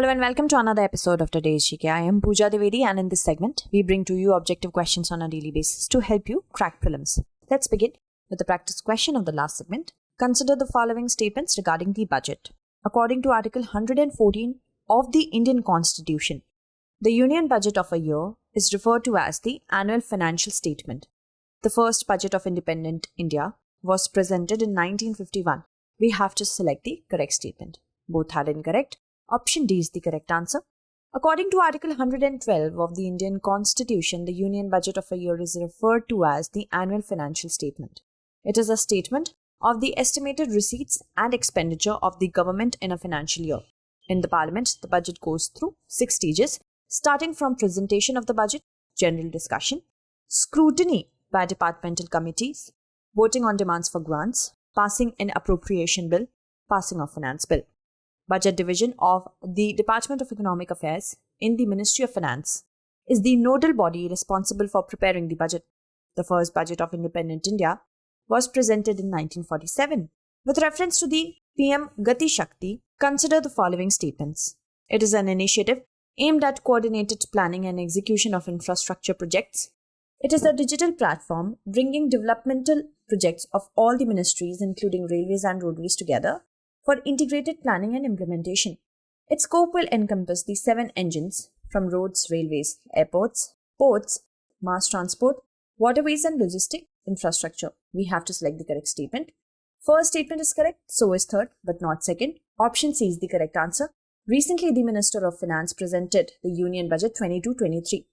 Hello and welcome to another episode of today's GK. I am Pooja Devedi, and in this segment, we bring to you objective questions on a daily basis to help you crack prelims. Let's begin with the practice question of the last segment. Consider the following statements regarding the budget. According to Article 114 of the Indian Constitution, the Union budget of a year is referred to as the annual financial statement. The first budget of independent India was presented in 1951. We have to select the correct statement. Both are incorrect. Option D is the correct answer. According to Article 112 of the Indian Constitution, the Union budget of a year is referred to as the annual financial statement. It is a statement of the estimated receipts and expenditure of the government in a financial year. In the Parliament, the budget goes through 6 stages, starting from presentation of the budget, general discussion, scrutiny by departmental committees, voting on demands for grants, passing an appropriation bill, passing of finance bill. Budget Division of the Department of Economic Affairs in the Ministry of Finance is the nodal body responsible for preparing the budget. The first budget of independent India was presented in 1947. With reference to the PM GatiShakti, consider the following statements. It is an initiative aimed at coordinated planning and execution of infrastructure projects. It is a digital platform bringing developmental projects of all the ministries, including railways and roadways, together for integrated planning and implementation. Its scope will encompass the 7 engines from roads, railways, airports, ports, mass transport, waterways and logistic infrastructure. We have to select the correct statement. First statement is correct, so is third, but not second. Option C is the correct answer. Recently, the Minister of Finance presented the Union Budget 22-23.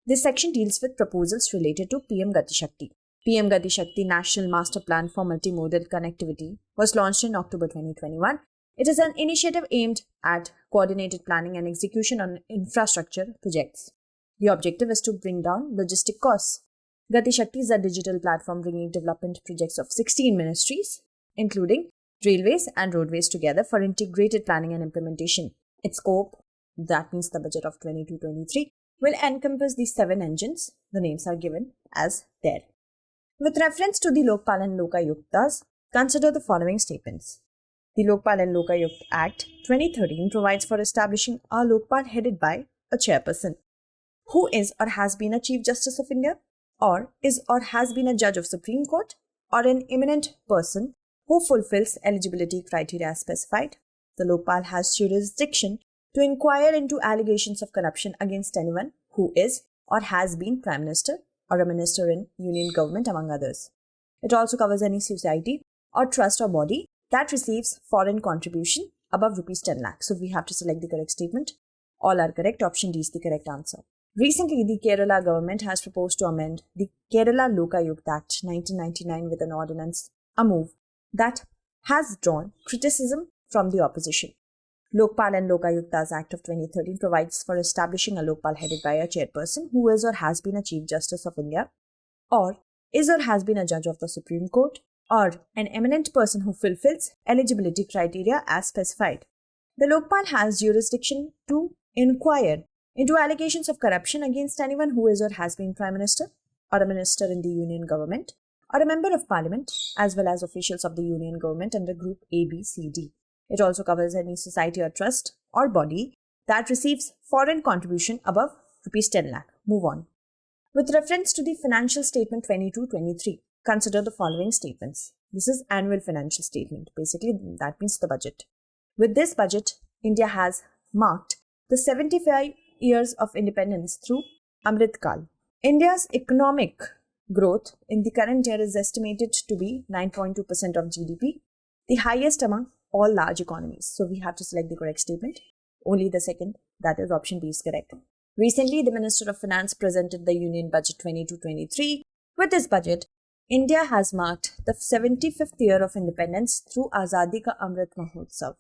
This section deals with proposals related to PM GatiShakti. PM GatiShakti National Master Plan for Multimodal Connectivity was launched in October 2021. It is an initiative aimed at coordinated planning and execution on infrastructure projects. The objective is to bring down logistic costs. GatiShakti is a digital platform bringing development projects of 16 ministries, including railways and roadways, together for integrated planning and implementation. Its scope, that means the budget of 22-23, will encompass the 7 engines. The names are given as there. With reference to the Lokpal and Lokayuktas, consider the following statements. The Lokpal and Lokayuktas Act 2013 provides for establishing a Lokpal headed by a chairperson who is or has been a Chief Justice of India, or is or has been a judge of Supreme Court, or an eminent person who fulfills eligibility criteria as specified. The Lokpal has jurisdiction to inquire into allegations of corruption against anyone who is or has been Prime Minister or a minister in union government, among others. It also covers any society or trust or body that receives foreign contribution above rupees 10 lakh. So we have to select the correct statement. All are correct. Option D is the correct answer. Recently, the Kerala government has proposed to amend the Kerala Lokayuktas Act 1999 with an ordinance, a move that has drawn criticism from the opposition. Lokpal and Lokayuktas Act of 2013 provides for establishing a Lokpal headed by a chairperson who is or has been a Chief Justice of India, or is or has been a judge of the Supreme Court, or an eminent person who fulfills eligibility criteria as specified. The Lokpal has jurisdiction to inquire into allegations of corruption against anyone who is or has been Prime Minister, or a minister in the Union government, or a member of Parliament, as well as officials of the Union government under Group A, B, C, D. It also covers any society or trust or body that receives foreign contribution above rupees 10 lakh. Move on. With reference to the financial statement 22-23, consider the following statements. This is annual financial statement. Basically, that means the budget. With this budget, India has marked the 75 years of independence through Amrit Kal. India's economic growth in the current year is estimated to be 9.2% of GDP, the highest among all large economies. So we have to select the correct statement. Only the second, that is option B, is correct. Recently, the Minister of Finance presented the Union Budget 22-23. With this budget, India has marked the 75th year of independence through Azadi Ka Amrit Mahotsav.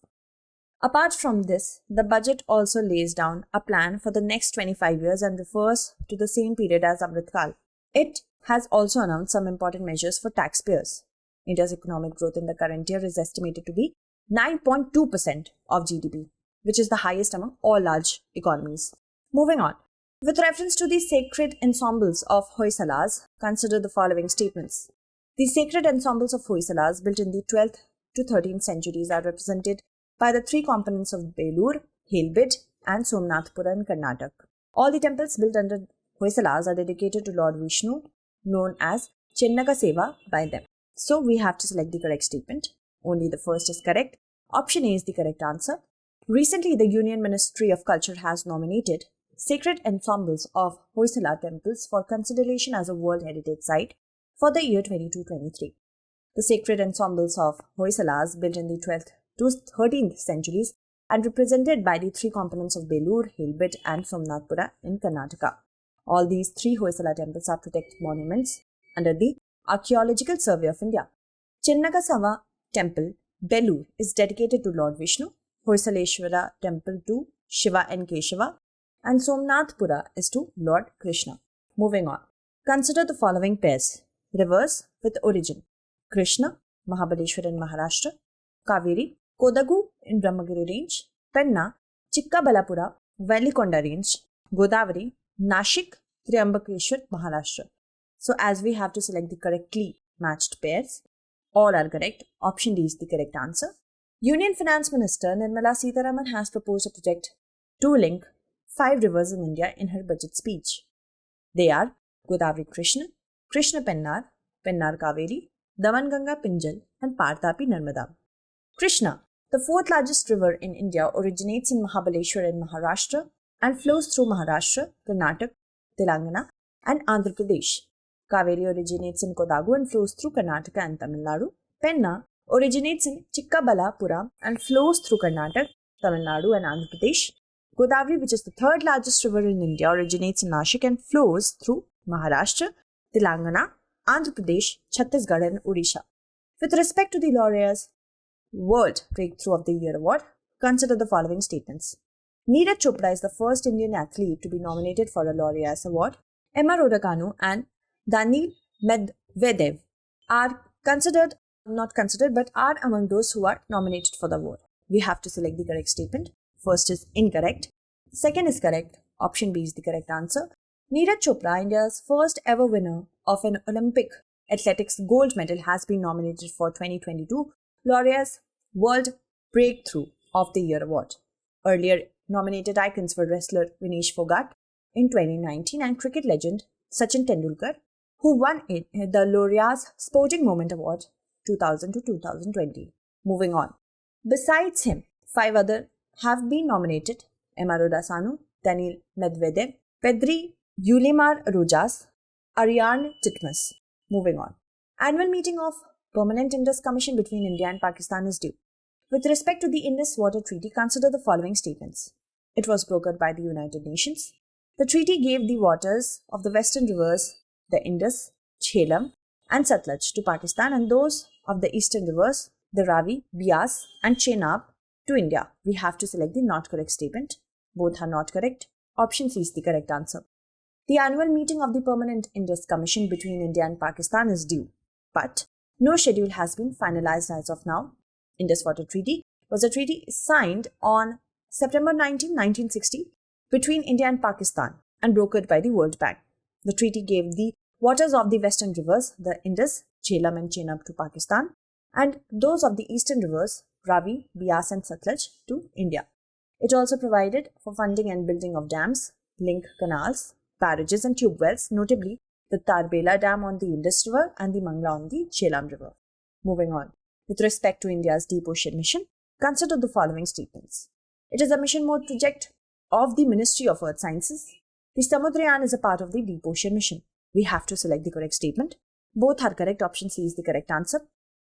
Apart from this, the budget also lays down a plan for the next 25 years and refers to the same period as Amrit Kal. It has also announced some important measures for taxpayers. India's economic growth in the current year is estimated to be 9.2% of GDP, which is the highest among all large economies. Moving on. With reference to the sacred ensembles of Hoysalas, consider the following statements. The sacred ensembles of Hoysalas, built in the 12th to 13th centuries, are represented by the 3 components of Belur, Helbid, and Somnathpura in Karnataka. All the temples built under Hoysalas are dedicated to Lord Vishnu, known as Chinnaka Seva by them. So we have to select the correct statement. Only the first is correct. Option A is the correct answer. Recently, the Union Ministry of Culture has nominated sacred ensembles of Hoysala temples for consideration as a World Heritage Site for the year 22-23. The sacred ensembles of Hoysalas, built in the 12th to 13th centuries and represented by the three components of Belur, Helbit and Somnathpura in Karnataka. All these three Hoysala temples are protected monuments under the Archaeological Survey of India. Chinnaka Temple, Belur, is dedicated to Lord Vishnu, Hoysaleshwara Temple to Shiva and Keshava, and Somnathpura is to Lord Krishna. Moving on. Consider the following pairs. Rivers with origin. Krishna, Mahabaleshwar in Maharashtra. Kaveri, Kodagu in Brahmagiri range. Penna, Chikkabalapura, Velikonda range. Godavari, Nashik, Triambakeshwar, Maharashtra. So as we have to select the correctly matched pairs, all are correct. Option D is the correct answer. Union Finance Minister Nirmala Sitharaman has proposed a project to link 5 rivers in India in her budget speech. They are Godavari-Krishna, Krishna-Pennar, Pennar-Cauvery, Damanganga-Pinjal and Par-Tapi-Narmada. Krishna, the fourth largest river in India, originates in Mahabaleshwar in Maharashtra and flows through Maharashtra, Karnataka, Telangana and Andhra Pradesh. Cauvery originates in Kodagu and flows through Karnataka and Tamil Nadu. Penna originates in Chikkabalapura and flows through Karnataka, Tamil Nadu and Andhra Pradesh. Godavari, which is the third largest river in India, originates in Nashik and flows through Maharashtra, Telangana, Andhra Pradesh, Chhattisgarh and Odisha. With respect to the laureate's World Breakthrough of the Year award, consider the following statements. Neeraj Chopra is the first Indian athlete to be nominated for a laureate's award. Emma Raducanu and Daniil Medvedev are are among those who are nominated for the award. We have to select the correct statement. First is incorrect. Second is correct. Option B is the correct answer. Neeraj Chopra, India's first ever winner of an Olympic athletics gold medal, has been nominated for 2022 Laureate's World Breakthrough of the Year award. Earlier nominated icons were wrestler Vinesh Phogat in 2019 and cricket legend Sachin Tendulkar, who won the Laureate's Sporting Moment Award 2000 to 2020. Moving on. Besides him, 5 others have been nominated: Emma Raducanu, Daniil Medvedev, Pedri Yulimar Rojas, Ariane Titmus. Moving on. Annual meeting of Permanent Indus Commission between India and Pakistan is due. With respect to the Indus Water Treaty, consider the following statements. It was brokered by the United Nations. The treaty gave the waters of the western rivers, the Indus, 𝐾𝐫𝐢𝐬𝐡 and 𝐶𝐿𝐽, to Pakistan, and those of the eastern rivers, the Ravi, Bias and Chenab, to India. We have to select the not correct statement. Both are not correct. Option C is the correct answer. The annual meeting of the Permanent Indus Commission between India and Pakistan is due, but no schedule has been finalized as of now. Indus Water Treaty was a treaty signed on September 19, 1960 between India and Pakistan and brokered by the World Bank. The treaty gave the waters of the western rivers, the Indus, 𝐾𝐫𝐢𝐬𝐡 and Chenab, to Pakistan, and those of the eastern rivers, Ravi, Bias and 𝐶𝐿𝐽, to India. It also provided for funding and building of dams, link canals, barrages and tube wells, notably the Tarbela Dam on the Indus River and the Mangla on the 𝐾𝐫𝐢𝐬𝐡 River. Moving on. With respect to India's deep ocean mission, consider the following statements. It is a mission mode project of the Ministry of Earth Sciences. The Samudrayan is a part of the deep ocean mission. We have to select the correct statement. Both are correct. Option C is the correct answer.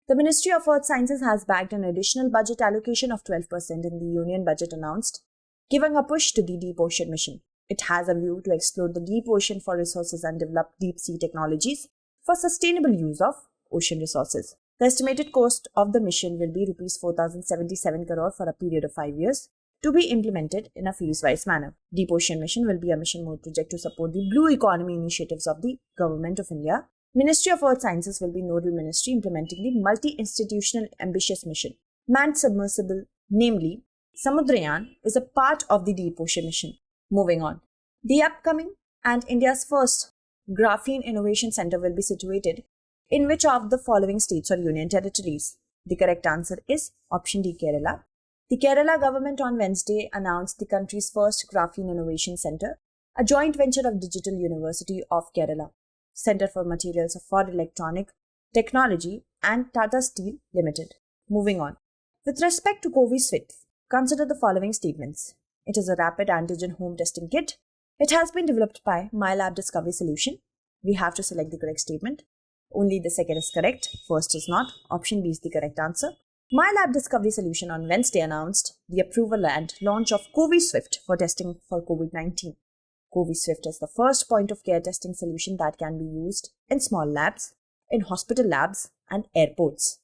The Ministry of Earth Sciences has bagged an additional budget allocation of 12% in the Union Budget announced, giving a push to the deep ocean mission. It has a view to explore the deep ocean for resources and develop deep sea technologies for sustainable use of ocean resources. The estimated cost of the mission will be Rs 4,077 crore for a period of 5 years, to be implemented in a phase-wise manner. Deep Ocean Mission will be a mission mode project to support the blue economy initiatives of the Government of India. Ministry of Earth Sciences will be nodal ministry implementing the multi-institutional ambitious mission. Manned submersible, namely Samudrayan, is a part of the Deep Ocean Mission. Moving on. The upcoming and India's first Graphene Innovation Center will be situated in which of the following states or union territories? The correct answer is option D, Kerala. The Kerala government on Wednesday announced the country's first Graphene Innovation Centre, a joint venture of Digital University of Kerala, Centre for Materials for Electronic Technology and Tata Steel Limited. Moving on. With respect to Coviswift, consider the following statements. It is a rapid antigen home testing kit. It has been developed by MyLab Discovery Solution. We have to select the correct statement. Only the second is correct, first is not. Option B is the correct answer. MyLab Discovery Solution on Wednesday announced the approval and launch of Coviswift for testing for COVID-19. Coviswift is the first point-of-care testing solution that can be used in small labs, in hospital labs, and airports.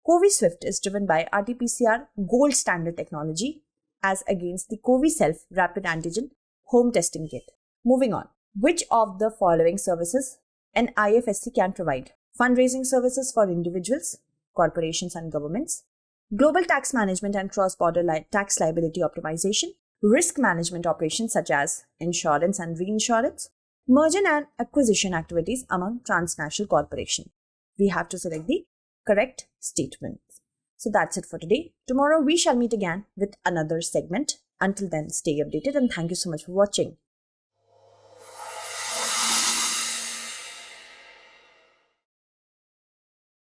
Coviswift is driven by RT-PCR gold standard technology as against the Coviself rapid antigen home testing kit. Moving on. Which of the following services an IFSC can provide? Fundraising services for individuals, corporations and governments, global tax management and cross-border tax liability optimization, risk management operations such as insurance and reinsurance, merger and acquisition activities among transnational corporations. We have to select the correct statement. So that's it for today. Tomorrow we shall meet again with another segment. Until then, stay updated and thank you so much for watching.